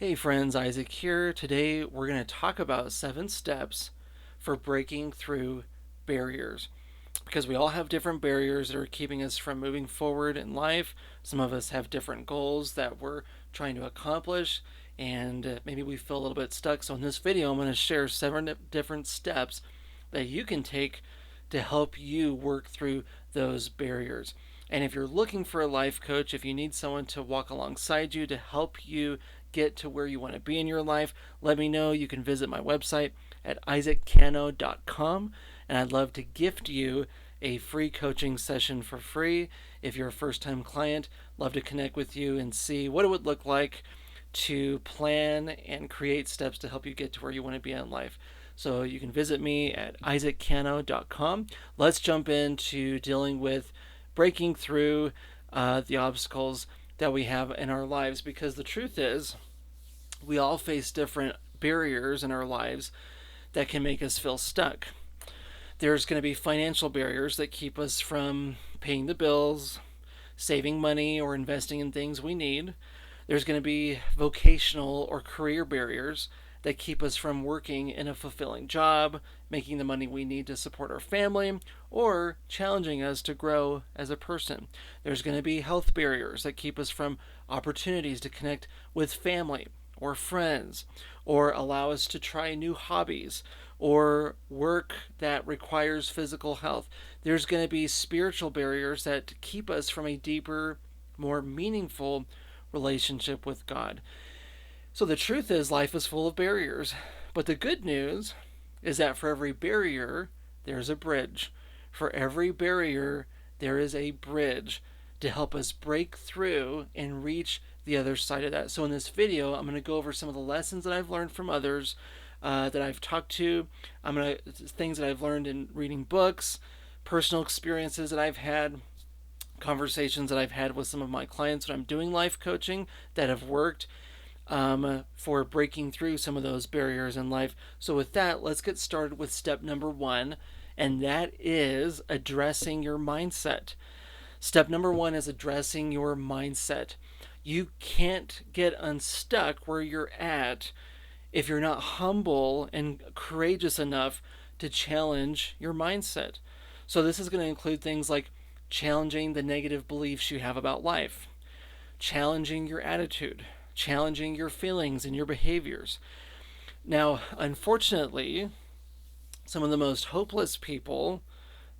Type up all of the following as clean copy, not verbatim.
Hey friends, Isaac here. Today we're going to talk about 7 steps for breaking through barriers. Because we all have different barriers that are keeping us from moving forward in life. Some of us have different goals that we're trying to accomplish, and maybe we feel a little bit stuck. So, in this video, I'm going to share 7 different steps that you can take to help you work through those barriers. And if you're looking for a life coach, if you need someone to walk alongside you to help you get to where you want to be in your life, let me know. You can visit my website at isaaccano.com, and I'd love to gift you a free coaching session for free. If you're a first time client, love to connect with you and see what it would look like to plan and create steps to help you get to where you want to be in life. So you can visit me at isaaccano.com. Let's jump into dealing with breaking through the obstacles that we have in our lives, because the truth is we all face different barriers in our lives that can make us feel stuck. There's going to be financial barriers that keep us from paying the bills, saving money, or investing in things we need. There's going to be vocational or career barriers that keep us from working in a fulfilling job, making the money we need to support our family, or challenging us to grow as a person. There's going to be health barriers that keep us from opportunities to connect with family or friends, or allow us to try new hobbies or work that requires physical health. There's going to be spiritual barriers that keep us from a deeper, more meaningful relationship with God. So the truth is, life is full of barriers. But the good news is that for every barrier, there's a bridge. For every barrier, there is a bridge to help us break through and reach the other side of that. So in this video, I'm going to go over some of the lessons that I've learned from others, that I've talked to. Things that I've learned in reading books, personal experiences that I've had, conversations that I've had with some of my clients when I'm doing life coaching that have worked for breaking through some of those barriers in life. So, with that, let's get started with step number 1, and that is addressing your mindset. Step number 1 is addressing your mindset. You can't get unstuck where you're at if you're not humble and courageous enough to challenge your mindset. So, this is going to include things like challenging the negative beliefs you have about life, challenging your attitude, challenging your feelings and your behaviors. Now, unfortunately, some of the most hopeless people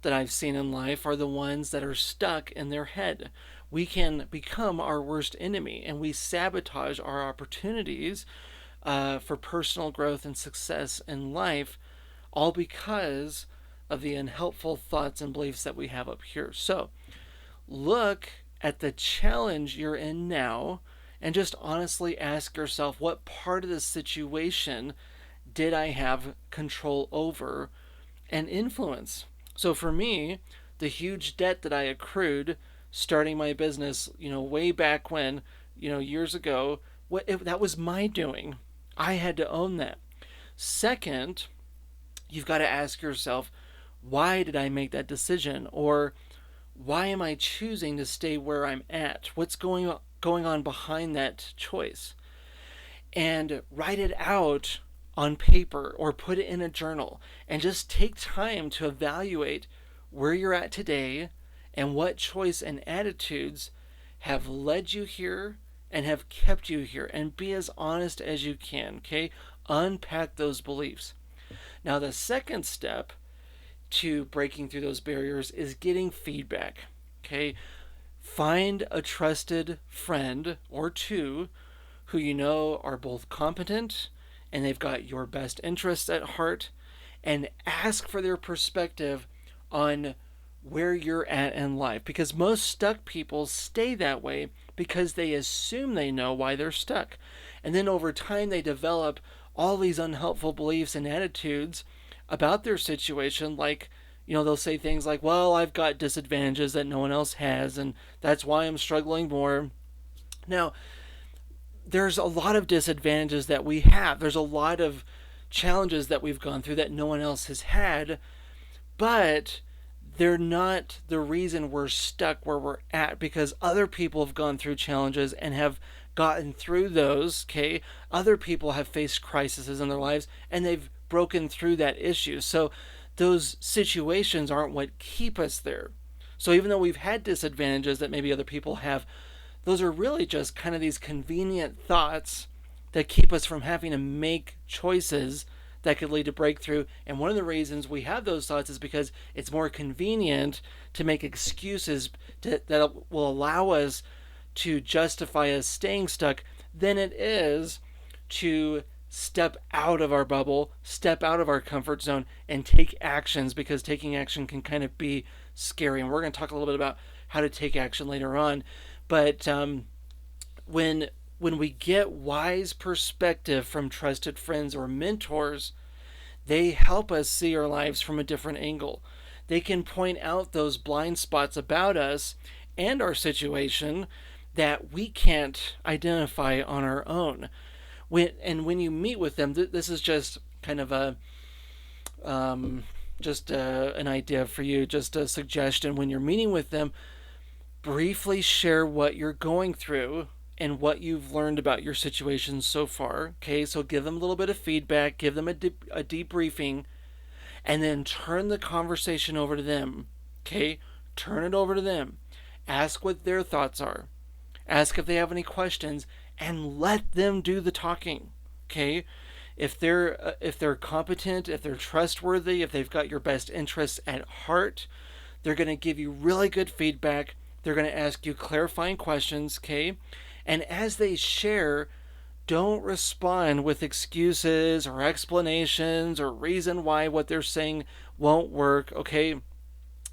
that I've seen in life are the ones that are stuck in their head. We can become our worst enemy, and we sabotage our opportunities for personal growth and success in life, all because of the unhelpful thoughts and beliefs that we have up here. So, look at the challenge you're in now and just honestly ask yourself, what part of the situation did I have control over and influence? So for me, the huge debt that I accrued starting my business, way back when, years ago, that was my doing. I had to own that. Second, you've got to ask yourself, why did I make that decision? Or why am I choosing to stay where I'm at? What's going on behind that choice? And write it out on paper or put it in a journal, and just take time to evaluate where you're at today and what choice and attitudes have led you here and have kept you here, and be as honest as you can. Okay, unpack those beliefs. Now the second step to breaking through those barriers is getting feedback. Okay, find a trusted friend or two who you know are both competent and they've got your best interests at heart, and ask for their perspective on where you're at in life, because most stuck people stay that way because they assume they know why they're stuck, and then over time they develop all these unhelpful beliefs and attitudes about their situation. Like, they'll say things like, well, I've got disadvantages that no one else has, and that's why I'm struggling more. Now, there's a lot of disadvantages that we have. There's a lot of challenges that we've gone through that no one else has had, but they're not the reason we're stuck where we're at, because other people have gone through challenges and have gotten through those, okay? Other people have faced crises in their lives and they've broken through that issue. So those situations aren't what keep us there. So even though we've had disadvantages that maybe other people have, those are really just kind of these convenient thoughts that keep us from having to make choices that could lead to breakthrough. And one of the reasons we have those thoughts is because it's more convenient to make excuses that will allow us to justify us staying stuck than it is to step out of our bubble, step out of our comfort zone, and take actions, because taking action can kind of be scary. And we're going to talk a little bit about how to take action later on. But when we get wise perspective from trusted friends or mentors, they help us see our lives from a different angle. They can point out those blind spots about us and our situation that we can't identify on our own. When you meet with them, this is just kind of an idea for you, just a suggestion. When you're meeting with them, briefly share what you're going through and what you've learned about your situation so far. Okay, so give them a little bit of feedback, give them a debriefing, and then turn the conversation over to them. Okay, turn it over to them. Ask what their thoughts are. Ask if they have any questions, and let them do the talking. Okay, if they're competent, if they're trustworthy, if they've got your best interests at heart, they're going to give you really good feedback. They're going to ask you clarifying questions. Okay, and as they share, don't respond with excuses or explanations or reason why what they're saying won't work. Okay,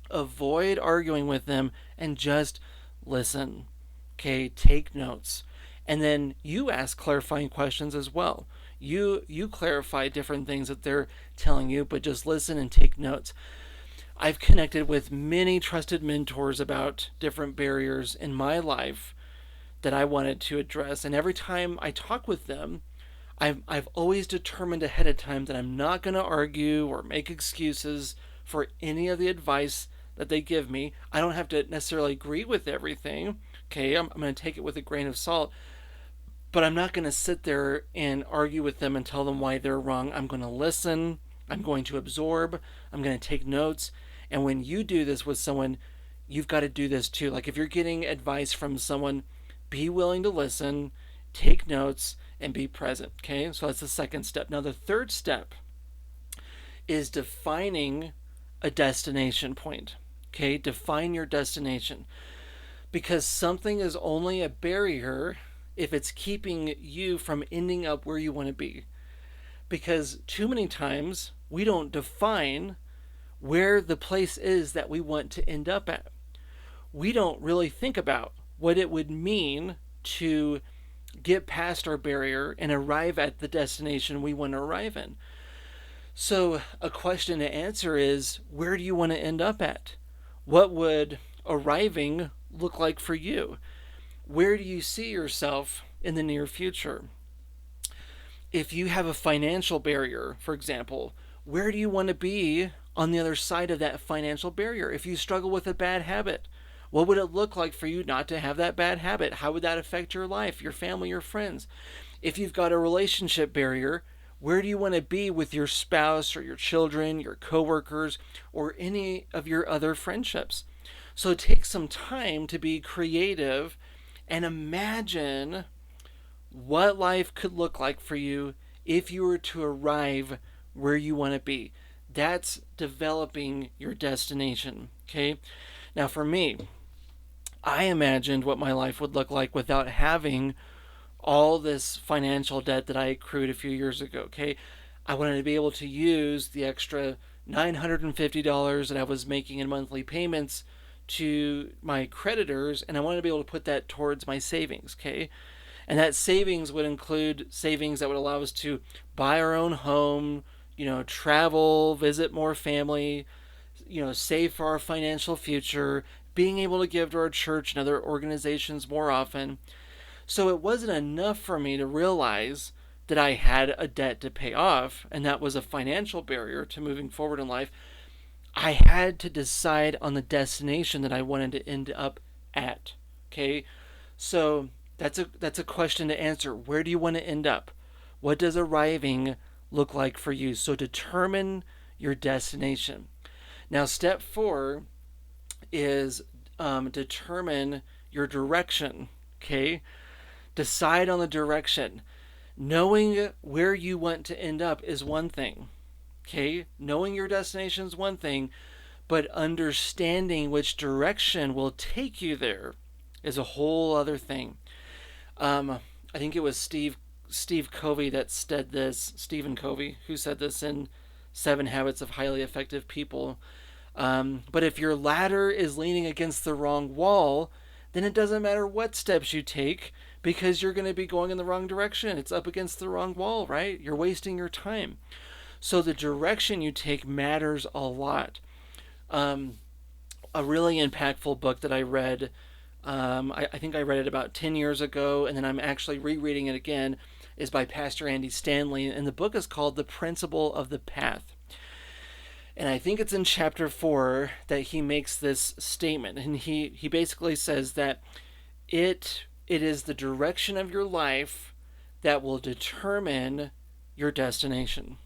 avoid arguing with them and just listen. Okay, take notes. And then you ask clarifying questions as well. You clarify different things that they're telling you, but just listen and take notes. I've connected with many trusted mentors about different barriers in my life that I wanted to address. And every time I talk with them, I've always determined ahead of time that I'm not going to argue or make excuses for any of the advice that they give me. I don't have to necessarily agree with everything. Okay, I'm going to take it with a grain of salt, but I'm not going to sit there and argue with them and tell them why they're wrong. I'm going to listen. I'm going to absorb. I'm going to take notes. And when you do this with someone, you've got to do this too. Like if you're getting advice from someone, be willing to listen, take notes, and be present. Okay, so that's the second step. Now, the third step is defining a destination point. Okay, define your destination. Because something is only a barrier if it's keeping you from ending up where you want to be. Because too many times we don't define where the place is that we want to end up at. We don't really think about what it would mean to get past our barrier and arrive at the destination we want to arrive in. So a question to answer is, where do you want to end up at? What would arriving look like for you? Where do you see yourself in the near future? If you have a financial barrier, for example, where do you want to be on the other side of that financial barrier? If you struggle with a bad habit, what would it look like for you not to have that bad habit? How would that affect your life, your family, your friends? If you've got a relationship barrier, where do you want to be with your spouse or your children, your coworkers, or any of your other friendships? So take some time to be creative and imagine what life could look like for you if you were to arrive where you want to be. That's developing your destination. Okay? Now, for me, I imagined what my life would look like without having all this financial debt that I accrued a few years ago. Okay? I wanted to be able to use the extra $950 that I was making in monthly payments to my creditors, and I wanted to be able to put that towards my savings. Okay? And that savings would include savings that would allow us to buy our own home, travel, visit more family, save for our financial future, being able to give to our church and other organizations more often. So it wasn't enough for me to realize that I had a debt to pay off, and that was a financial barrier to moving forward in life. I had to decide on the destination that I wanted to end up at. Okay? So That's a question to answer. Where do you want to end up? What does arriving look like for you? So determine your destination. Now, step 4 is determine your direction. Okay, decide on the direction. Knowing where you want to end up is one thing. Okay, knowing your destination is one thing, but understanding which direction will take you there is a whole other thing. I think it was Steve Covey that said this. Stephen Covey, who said this in Seven Habits of Highly Effective People. But if your ladder is leaning against the wrong wall, then it doesn't matter what steps you take because you're going to be going in the wrong direction. It's up against the wrong wall, right? You're wasting your time. So the direction you take matters a lot. A really impactful book that I read, I think I read it about 10 years ago, and then I'm actually rereading it again, is by Pastor Andy Stanley. And the book is called The Principle of the Path. And I think it's in chapter 4 that he makes this statement. And he basically says that it is the direction of your life that will determine your destination.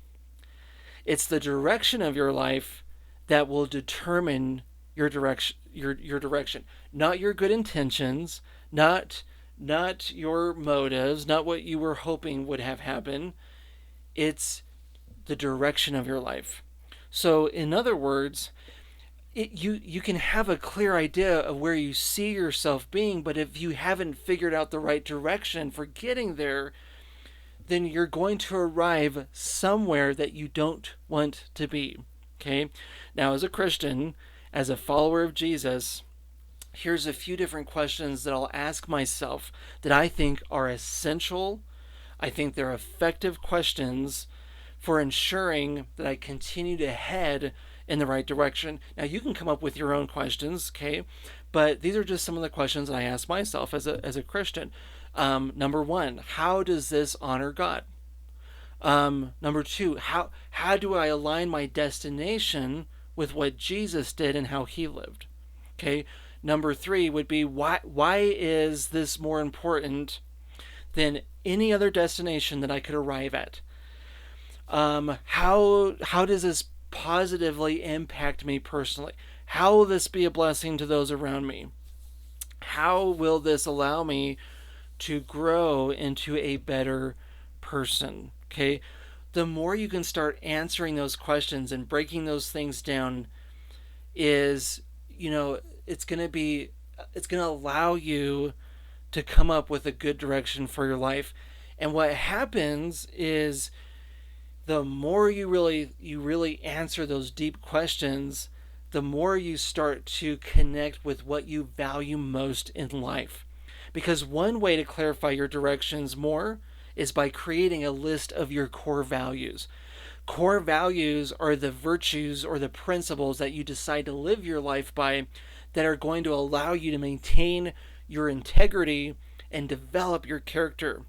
It's the direction of your life that will determine your direction. Not your good intentions, not your motives, not what you were hoping would have happened. It's the direction of your life. So, in other words, you can have a clear idea of where you see yourself being, but if you haven't figured out the right direction for getting there, then you're going to arrive somewhere that you don't want to be. Okay? Now, as a Christian, as a follower of Jesus, here's a few different questions that I'll ask myself that I think are essential. I think they're effective questions for ensuring that I continue to head in the right direction. Now, you can come up with your own questions, okay? But these are just some of the questions that I ask myself as a Christian. Number 1, how does this honor God? Number 2, how do I align my destination with what Jesus did and how he lived? Okay. Number 3 would be why is this more important than any other destination that I could arrive at? How does this positively impact me personally? How will this be a blessing to those around me? How will this allow me to grow into a better person? Okay. The more you can start answering those questions and breaking those things down is, it's going to allow you to come up with a good direction for your life. And what happens is the more you really answer those deep questions, the more you start to connect with what you value most in life. Because one way to clarify your directions more is by creating a list of your core values. Core values are the virtues or the principles that you decide to live your life by that are going to allow you to maintain your integrity and develop your character.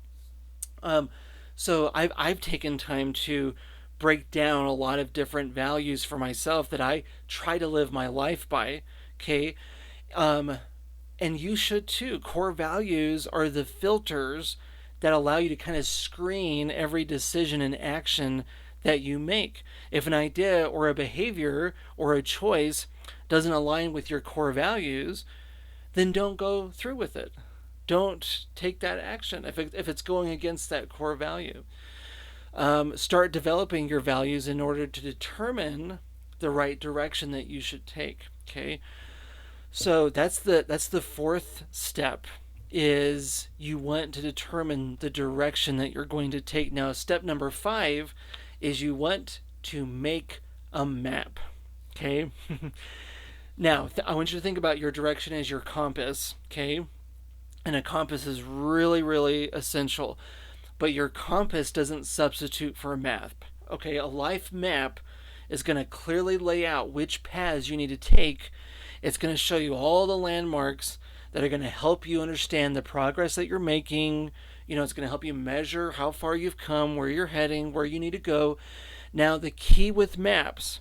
So I've taken time to break down a lot of different values for myself that I try to live my life by. Okay. And you should too. Core values are the filters that allow you to kind of screen every decision and action that you make. If an idea or a behavior or a choice doesn't align with your core values, then don't go through with it. Don't take that action if it's going against that core value. Start developing your values in order to determine the right direction that you should take. Okay, so that's the 4th step. Is you want to determine the direction that you're going to take. Now, step number 5 is you want to make a map. Okay. Now, I want you to think about your direction as your compass. Okay. And a compass is really, really essential. But your compass doesn't substitute for a map. Okay. A life map is going to clearly lay out which paths you need to take. It's going to show you all the landmarks that are going to help you understand the progress that you're making. It's going to help you measure how far you've come, where you're heading, where you need to go. Now, the key with maps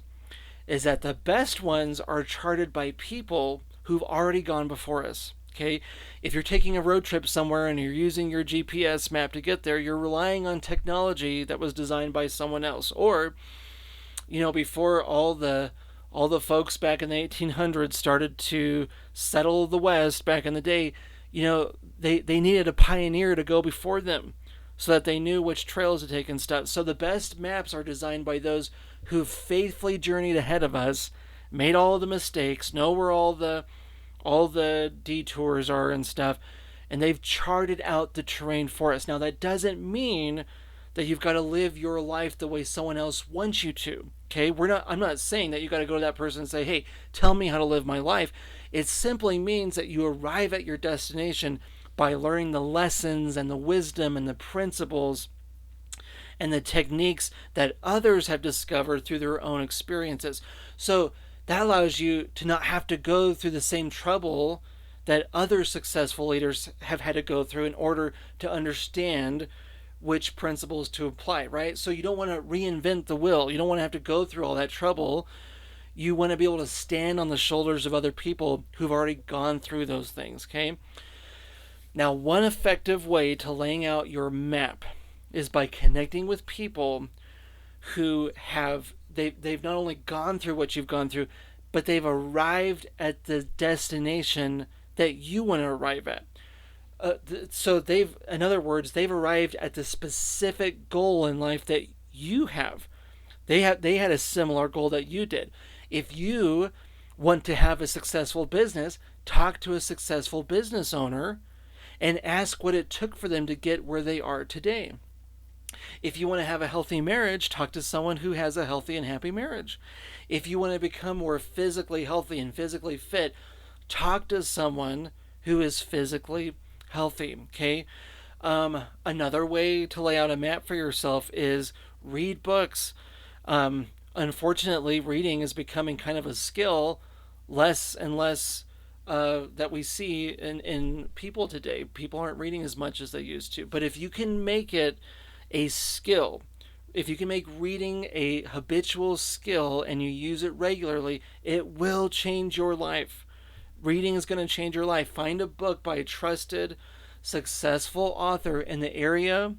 is that the best ones are charted by people who've already gone before us. Okay, if you're taking a road trip somewhere and you're using your GPS map to get there, you're relying on technology that was designed by someone else. Or, before all the folks back in the 1800s started to settle the West back in the day, they needed a pioneer to go before them so that they knew which trails to take and stuff. So the best maps are designed by those who faithfully journeyed ahead of us, made all of the mistakes, know where all the detours are and stuff, and they've charted out the terrain for us. Now that doesn't mean that you've got to live your life the way someone else wants you to. Okay? I'm not saying that you got to go to that person and say, "Hey, tell me how to live my life." It simply means that you arrive at your destination by learning the lessons and the wisdom and the principles and the techniques that others have discovered through their own experiences. So that allows you to not have to go through the same trouble that other successful leaders have had to go through in order to understand which principles to apply, right? So you don't want to reinvent the wheel. You don't want to have to go through all that trouble. You want to be able to stand on the shoulders of other people who've already gone through those things, okay? Now, one effective way to laying out your map is by connecting with people who they've not only gone through what you've gone through, but they've arrived at the destination that you want to arrive at. So in other words, they've arrived at the specific goal in life that you have. They had a similar goal that you did. If you want to have a successful business, talk to a successful business owner and ask what it took for them to get where they are today. If you want to have a healthy marriage, talk to someone who has a healthy and happy marriage. If you want to become more physically healthy and physically fit, talk to someone who is physically healthy, okay? Another way to lay out a map for yourself is read books. Unfortunately, reading is becoming kind of a skill, less and less that we see in people today. People aren't reading as much as they used to. But if you can make it a skill, if you can make reading a habitual skill and you use it regularly, it will change your life. Reading is going to change your life. Find a book by a trusted, successful author in the area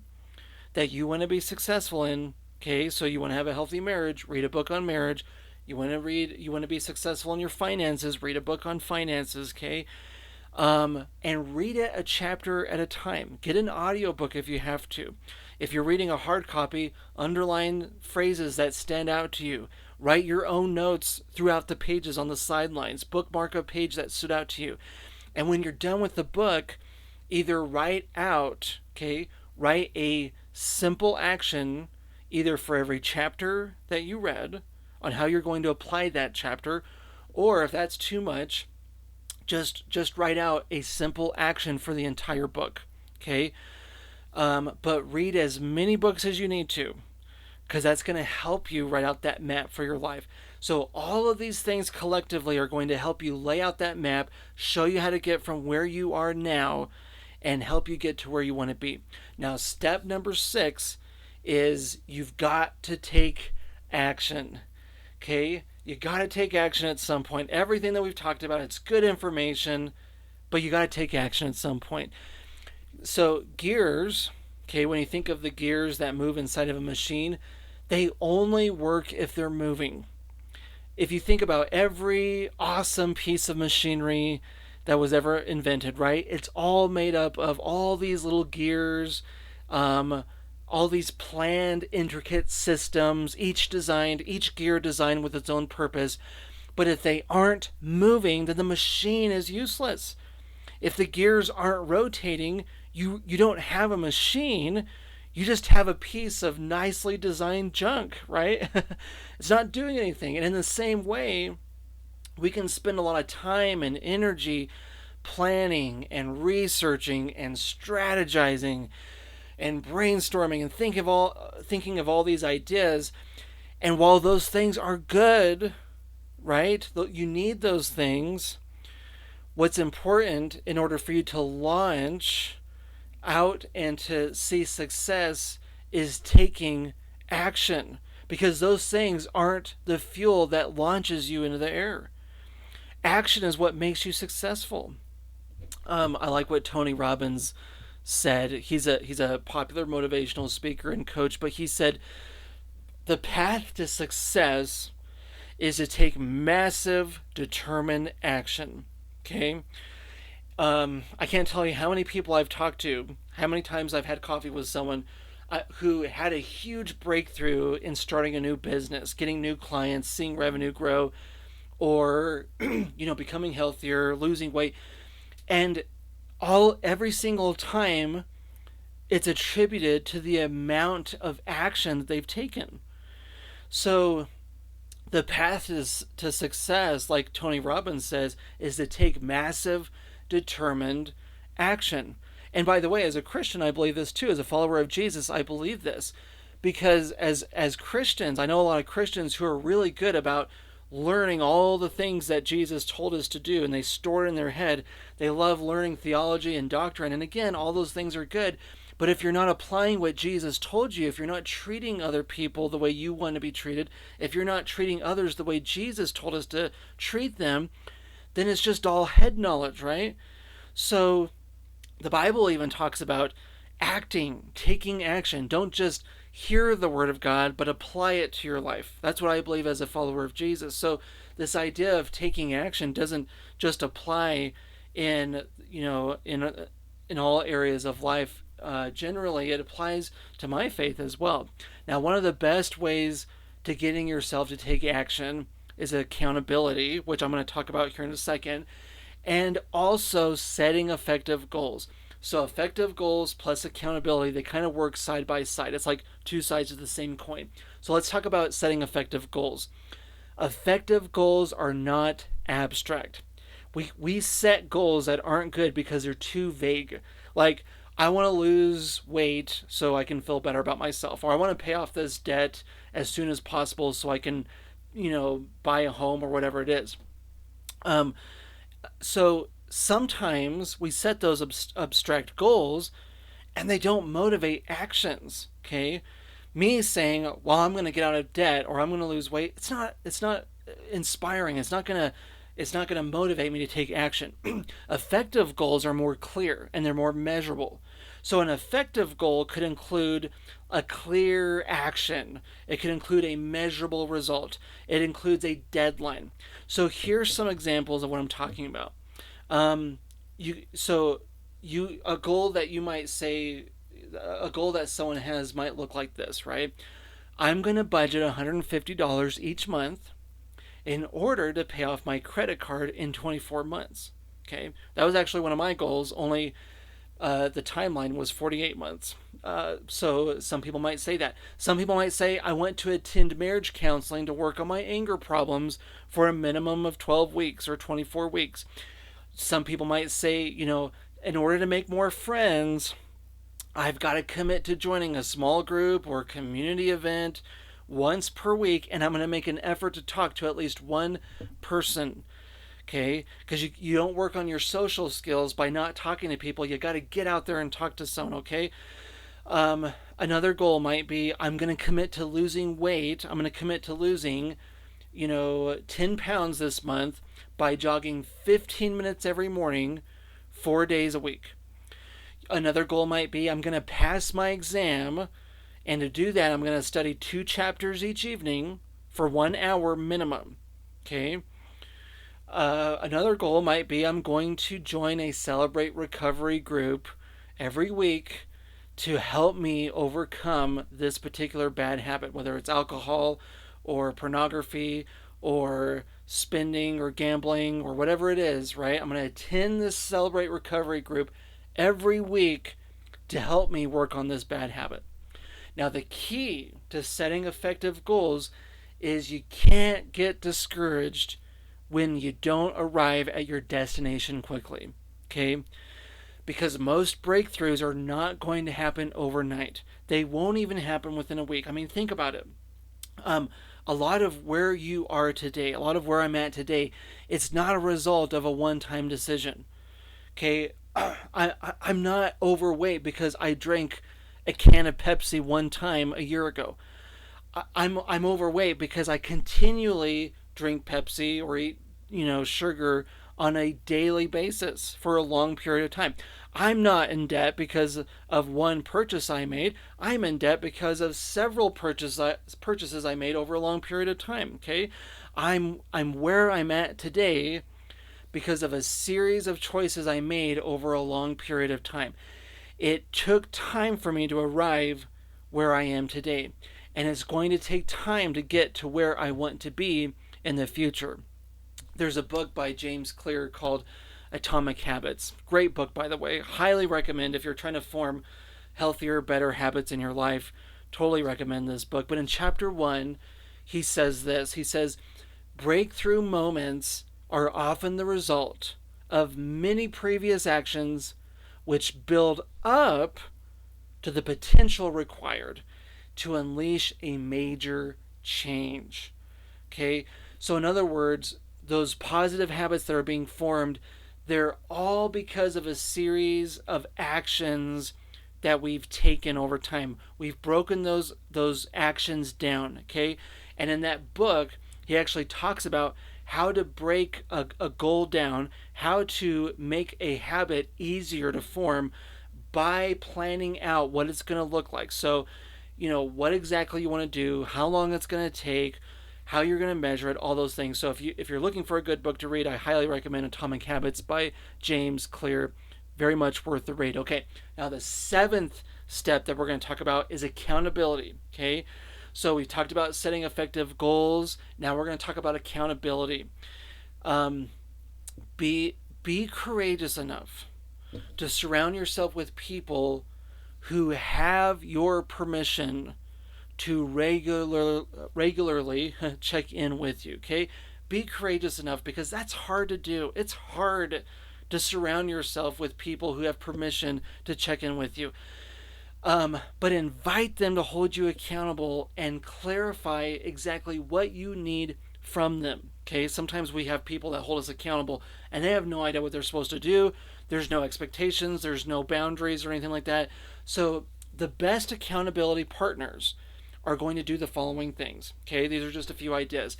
that you want to be successful in. Okay, so you want to have a healthy marriage, read a book on marriage. You want to be successful in your finances, read a book on finances, okay? And read it a chapter at a time. Get an audiobook if you have to. If you're reading a hard copy, underline phrases that stand out to you. Write your own notes throughout the pages on the sidelines. Bookmark a page that stood out to you. And when you're done with the book, either write a simple action, either for every chapter that you read, on how you're going to apply that chapter, or if that's too much, just write out a simple action for the entire book, okay? But read as many books as you need to, because that's going to help you write out that map for your life. So all of these things collectively are going to help you lay out that map, show you how to get from where you are now, and help you get to where you want to be. Now, step number 6 is you've got to take action. Okay? You got to take action at some point. Everything that we've talked about, it's good information, but you got to take action at some point. So gears, okay, when you think of the gears that move inside of a machine, they only work if they're moving. If you think about every awesome piece of machinery that was ever invented, right? It's all made up of all these little gears, all these planned, intricate systems, each gear designed with its own purpose. But if they aren't moving, then the machine is useless. If the gears aren't rotating, you don't have a machine. You just have a piece of nicely designed junk, right? It's not doing anything. And in the same way, we can spend a lot of time and energy planning and researching and strategizing and brainstorming and thinking of all these ideas. And while those things are good, right? You need those things. What's important in order for you to launch out and to see success is taking action, because those things aren't the fuel that launches you into the air. Action is what makes you successful. I like what Tony Robbins said. He's a popular motivational speaker and coach, but he said the path to success is to take massive, determined action. Okay? I can't tell you how many people I've talked to, how many times I've had coffee with someone who had a huge breakthrough in starting a new business, getting new clients, seeing revenue grow, or becoming healthier, losing weight, and every single time it's attributed to the amount of action that they've taken. So the path is to success, like Tony Robbins says, is to take massive, determined action. And by the way, as a Christian, I believe this too. As a follower of Jesus, I believe this because as Christians, I know a lot of Christians who are really good about learning all the things that Jesus told us to do, and they store it in their head. They love learning theology and doctrine, and again, all those things are good. But if you're not applying what Jesus told you, if you're not treating other people the way you want to be treated, if you're not treating others the way Jesus told us to treat them, then it's just all head knowledge, right? So the Bible even talks about acting, taking action. Don't just hear the word of God, but apply it to your life. That's what I believe as a follower of Jesus. So this idea of taking action doesn't just apply in in all areas of life. Generally, it applies to my faith as well. Now, one of the best ways to getting yourself to take action is accountability, which I'm going to talk about here in a second, and also setting effective goals. So effective goals plus accountability, they kind of work side by side. It's like two sides of the same coin. So let's talk about setting effective goals. Effective goals are not abstract. We set goals that aren't good because they're too vague. Like, I want to lose weight so I can feel better about myself, or I want to pay off this debt as soon as possible so I can, buy a home or whatever it is. Um, so sometimes we set those abstract goals and they don't motivate actions. Okay, me saying, well, I'm going to get out of debt or I'm going to lose weight, it's not inspiring. It's not going to motivate me to take action. Effective goals are more clear and they're more measurable. So an effective goal could include a clear action. It could include a measurable result. It includes a deadline. So here's some examples of what I'm talking about. Um, a goal that you might say, a goal that someone has might look like this, right? I'm going to budget $150 each month in order to pay off my credit card in 24 months. Okay, that was actually one of my goals, only the timeline was 48 months. So some people might say that. Some people might say, I want to attend marriage counseling to work on my anger problems for a minimum of 12 weeks or 24 weeks. Some people might say, in order to make more friends, I've got to commit to joining a small group or community event once per week, and I'm going to make an effort to talk to at least one person. Okay, because you don't work on your social skills by not talking to people. You got to get out there and talk to someone. Okay. Another goal might be, I'm going to commit to losing weight. I'm going to commit to losing 10 pounds this month by jogging 15 minutes every morning 4 days a week. Another goal might be, I'm going to pass my exam, and to do that, I'm going to study 2 chapters each evening for 1 hour minimum. Okay. Another goal might be, I'm going to join a Celebrate Recovery group every week to help me overcome this particular bad habit, whether it's alcohol or pornography or spending or gambling or whatever it is, right? I'm going to attend this Celebrate Recovery group every week to help me work on this bad habit. Now, the key to setting effective goals is you can't get discouraged when you don't arrive at your destination quickly. Okay? Because most breakthroughs are not going to happen overnight. They won't even happen within a week. I mean, think about it. A lot of where you are today, a lot of where I'm at today, it's not a result of a one-time decision. Okay? I'm not overweight because I drank a can of Pepsi one time a year ago. I'm overweight because I continually drink Pepsi or eat sugar on a daily basis for a long period of time. I'm not in debt because of one purchase I made. I'm in debt because of several purchases I made over a long period of time. Okay, I'm where I'm at today because of a series of choices I made over a long period of time. It took time for me to arrive where I am today, and it's going to take time to get to where I want to be in the future. There's a book by James Clear called Atomic Habits. Great book, by the way. Highly recommend if you're trying to form healthier, better habits in your life. Totally recommend this book. But in chapter 1, he says this. He says, breakthrough moments are often the result of many previous actions which build up to the potential required to unleash a major change. Okay? So, in other words, those positive habits that are being formed, they're all because of a series of actions that we've taken over time. We've broken those actions down, okay? And in that book, he actually talks about how to break a goal down, how to make a habit easier to form by planning out what it's going to look like. So, what exactly you want to do, how long it's going to take, how you're going to measure it, all those things. So if you're looking for a good book to read, I highly recommend Atomic Habits by James Clear. Very much worth the read. Okay, now the 7th step that we're going to talk about is accountability. Okay, so we talked about setting effective goals. Now we're going to talk about accountability. Be courageous enough to surround yourself with people who have your permission to regularly check in with you. Okay, be courageous enough, because that's hard to do. It's hard to surround yourself with people who have permission to check in with you. But invite them to hold you accountable and clarify exactly what you need from them. Okay, sometimes we have people that hold us accountable and they have no idea what they're supposed to do. There's no expectations, there's no boundaries or anything like that. So the best accountability partners are going to do the following things. Okay, these are just a few ideas.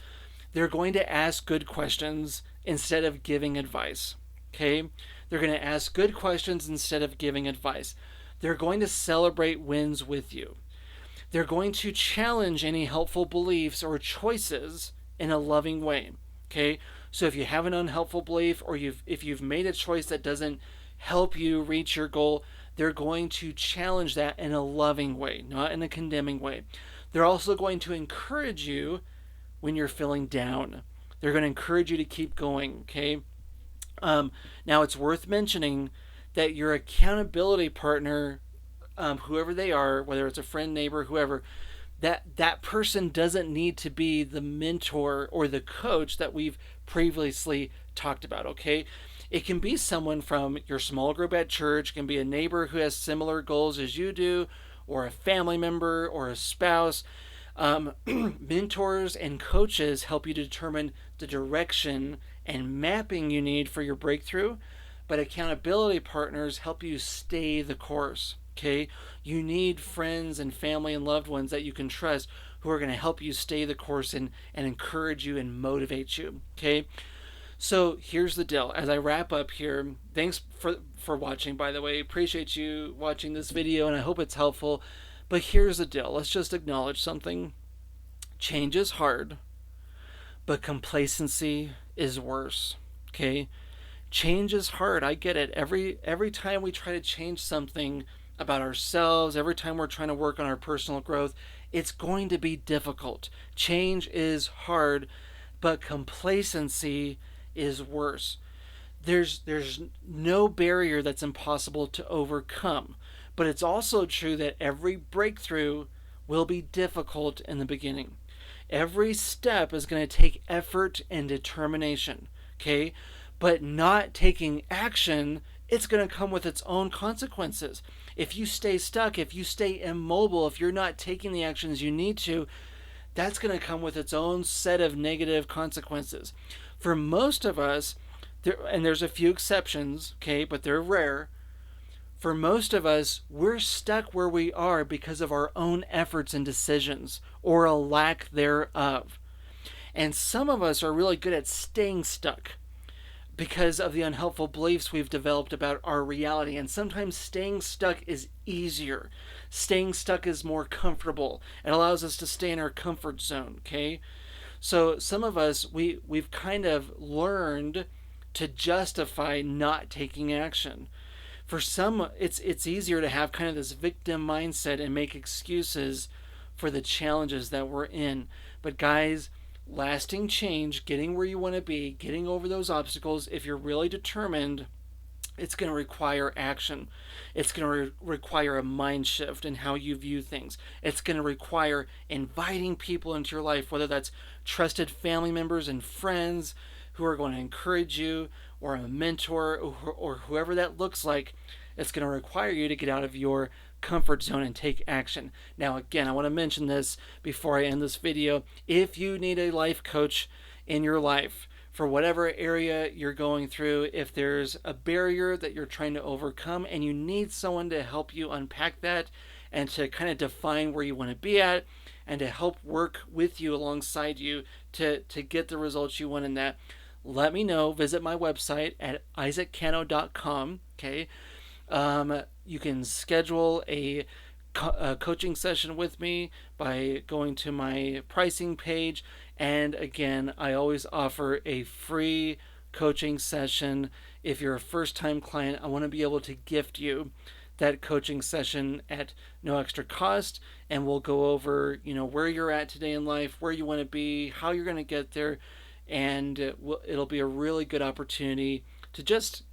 They're going to ask good questions instead of giving advice. Okay, they're going to ask good questions instead of giving advice. They're going to celebrate wins with you. They're going to challenge any helpful beliefs or choices in a loving way. Okay, so if you have an unhelpful belief, or if you've made a choice that doesn't help you reach your goal, they're going to challenge that in a loving way, not in a condemning way. They're also going to encourage you when you're feeling down. They're going to encourage you to keep going. Okay. Now it's worth mentioning that your accountability partner, whoever they are, whether it's a friend, neighbor, whoever, that person doesn't need to be the mentor or the coach that we've previously talked about. Okay, it can be someone from your small group at church, it can be a neighbor who has similar goals as you do, or a family member or a spouse. Mentors and coaches help you determine the direction and mapping you need for your breakthrough, but accountability partners help you stay the course. Okay, you need friends and family and loved ones that you can trust, who are going to help you stay the course and encourage you and motivate you. Okay, so here's the deal. As I wrap up here, thanks for watching, by the way. Appreciate you watching this video, and I hope it's helpful. But here's the deal. Let's just acknowledge something. Change is hard, but complacency is worse. Okay, change is hard. I get it. Every time we try to change something about ourselves, every time we're trying to work on our personal growth, it's going to be difficult. Change is hard, but complacency is worse. There's no barrier that's impossible to overcome, but it's also true that every breakthrough will be difficult in the beginning. Every step is going to take effort and determination. Okay, but not taking action, it's going to come with its own consequences. If you stay stuck, if you stay immobile, if you're not taking the actions you need to, that's going to come with its own set of negative consequences. For most of us, and there's a few exceptions, okay, but they're rare. For most of us, we're stuck where we are because of our own efforts and decisions, or a lack thereof. And some of us are really good at staying stuck, because of the unhelpful beliefs we've developed about our reality. And sometimes staying stuck is easier. Staying stuck is more comfortable. It allows us to stay in our comfort zone, okay? So some of us, we've kind of learned to justify not taking action. For some, it's easier to have kind of this victim mindset and make excuses for the challenges that we're in. But guys, lasting change, getting where you want to be, getting over those obstacles, if you're really determined, it's going to require action. It's going to require a mind shift in how you view things. It's going to require inviting people into your life, whether that's trusted family members and friends who are going to encourage you, or a mentor, or whoever that looks like. It's going to require you to get out of your comfort zone and take action. Now, again, I want to mention this before I end this video. If you need a life coach in your life, for whatever area you're going through, if there's a barrier that you're trying to overcome and you need someone to help you unpack that and to kind of define where you want to be at and to help work with you alongside you to get the results you want in that, let me know. Visit my website at isaaccano.com. Okay. You can schedule a coaching session with me by going to my pricing page. And again, I always offer a free coaching session. If you're a first-time client, I want to be able to gift you that coaching session at no extra cost, and we'll go over, where you're at today in life, where you want to be, how you're going to get there, and it'll be a really good opportunity to just,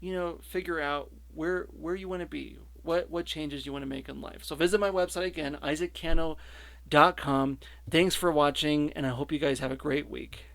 figure out where you want to be, what changes you want to make in life. So visit my website again, isaaccano.com. Thanks for watching, and I hope you guys have a great week.